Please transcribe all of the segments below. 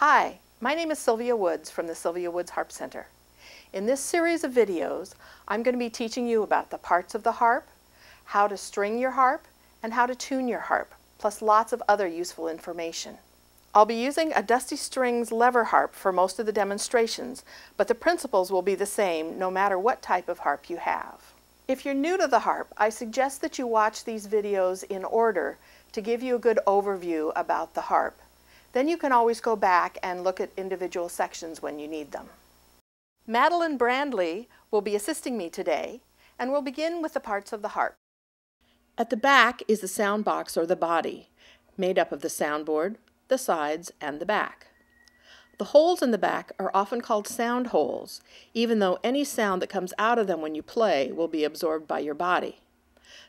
Hi, my name is Sylvia Woods from the Sylvia Woods Harp Center. In this series of videos, I'm going to be teaching you about the parts of the harp, how to string your harp, and how to tune your harp, plus lots of other useful information. I'll be using a Dusty Strings lever harp for most of the demonstrations, but the principles will be the same no matter what type of harp you have. If you're new to the harp, I suggest that you watch these videos in order to give you a good overview about the harp. Then you can always go back and look at individual sections when you need them. Madeline Brandley will be assisting me today, and we'll begin with the parts of the harp. At the back is the sound box or the body, made up of the soundboard, the sides, and the back. The holes in the back are often called sound holes, even though any sound that comes out of them when you play will be absorbed by your body.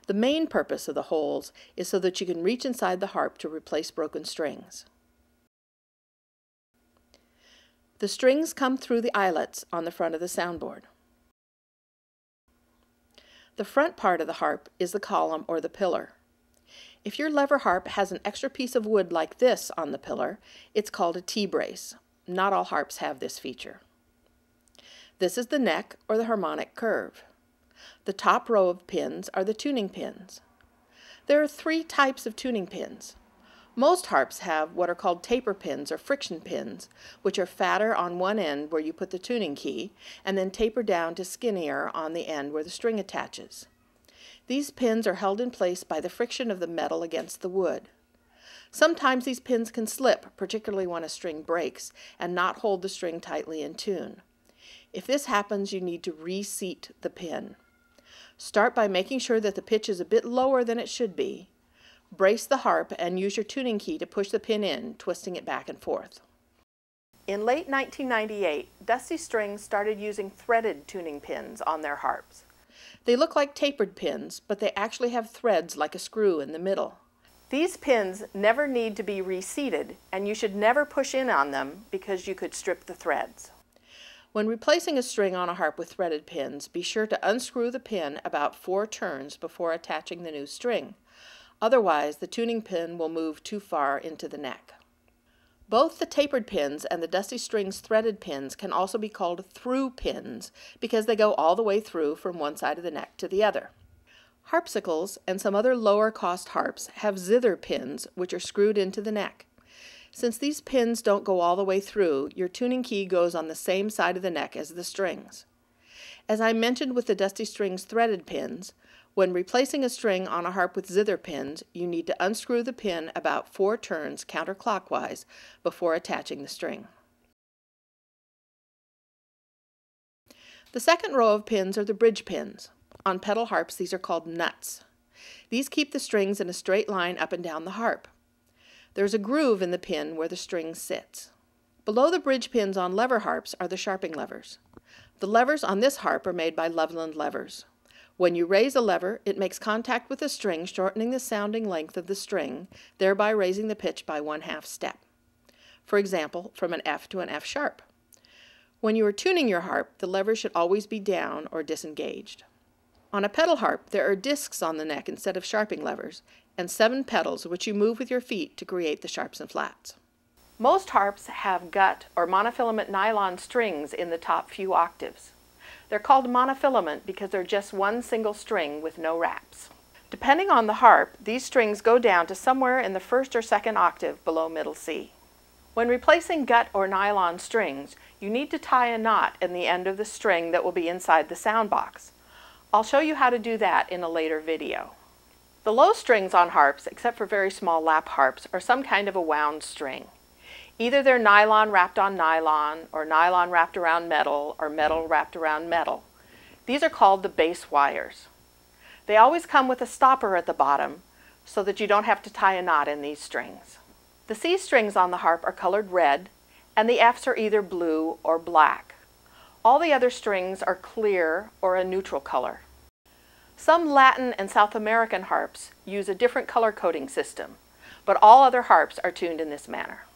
The main purpose of the holes is so that you can reach inside the harp to replace broken strings. The strings come through the eyelets on the front of the soundboard. The front part of the harp is the column or the pillar. If your lever harp has an extra piece of wood like this on the pillar, it's called a T-brace. Not all harps have this feature. This is the neck or the harmonic curve. The top row of pins are the tuning pins. There are three types of tuning pins. Most harps have what are called taper pins or friction pins, which are fatter on one end where you put the tuning key, and then taper down to skinnier on the end where the string attaches. These pins are held in place by the friction of the metal against the wood. Sometimes these pins can slip, particularly when a string breaks, and not hold the string tightly in tune. If this happens, you need to reseat the pin. Start by making sure that the pitch is a bit lower than it should be. Brace the harp and use your tuning key to push the pin in, twisting it back and forth. In late 1998, Dusty Strings started using threaded tuning pins on their harps. They look like tapered pins, but they actually have threads like a screw in the middle. These pins never need to be reseated, and you should never push in on them because you could strip the threads. When replacing a string on a harp with threaded pins, be sure to unscrew the pin about 4 turns before attaching the new string. Otherwise, the tuning pin will move too far into the neck. Both the tapered pins and the Dusty Strings threaded pins can also be called through pins because they go all the way through from one side of the neck to the other. Harpsicles and some other lower-cost harps have Zither pins which are screwed into the neck. Since these pins don't go all the way through, your tuning key goes on the same side of the neck as the strings. As I mentioned with the Dusty Strings threaded pins, when replacing a string on a harp with Zither pins, you need to unscrew the pin about 4 turns counterclockwise before attaching the string. The second row of pins are the bridge pins. On pedal harps, these are called nuts. These keep the strings in a straight line up and down the harp. There's a groove in the pin where the string sits. Below the bridge pins on lever harps are the sharping levers. The levers on this harp are made by Loveland levers. When you raise a lever, it makes contact with the string, shortening the sounding length of the string, thereby raising the pitch by 1/2 step. For example, from an F to an F sharp. When you are tuning your harp, the lever should always be down or disengaged. On a pedal harp, there are discs on the neck instead of sharping levers, and 7 pedals which you move with your feet to create the sharps and flats. Most harps have gut or monofilament nylon strings in the top few octaves. They're called monofilament because they're just one single string with no wraps. Depending on the harp, these strings go down to somewhere in the 1st or 2nd octave below middle C. When replacing gut or nylon strings, you need to tie a knot in the end of the string that will be inside the sound box. I'll show you how to do that in a later video. The low strings on harps, except for very small lap harps, are some kind of a wound string. Either they're nylon wrapped on nylon, or nylon wrapped around metal, or metal wrapped around metal. These are called the bass wires. They always come with a stopper at the bottom so that you don't have to tie a knot in these strings. The C strings on the harp are colored red, and the Fs are either blue or black. All the other strings are clear or a neutral color. Some Latin and South American harps use a different color coding system, but all other harps are tuned in this manner.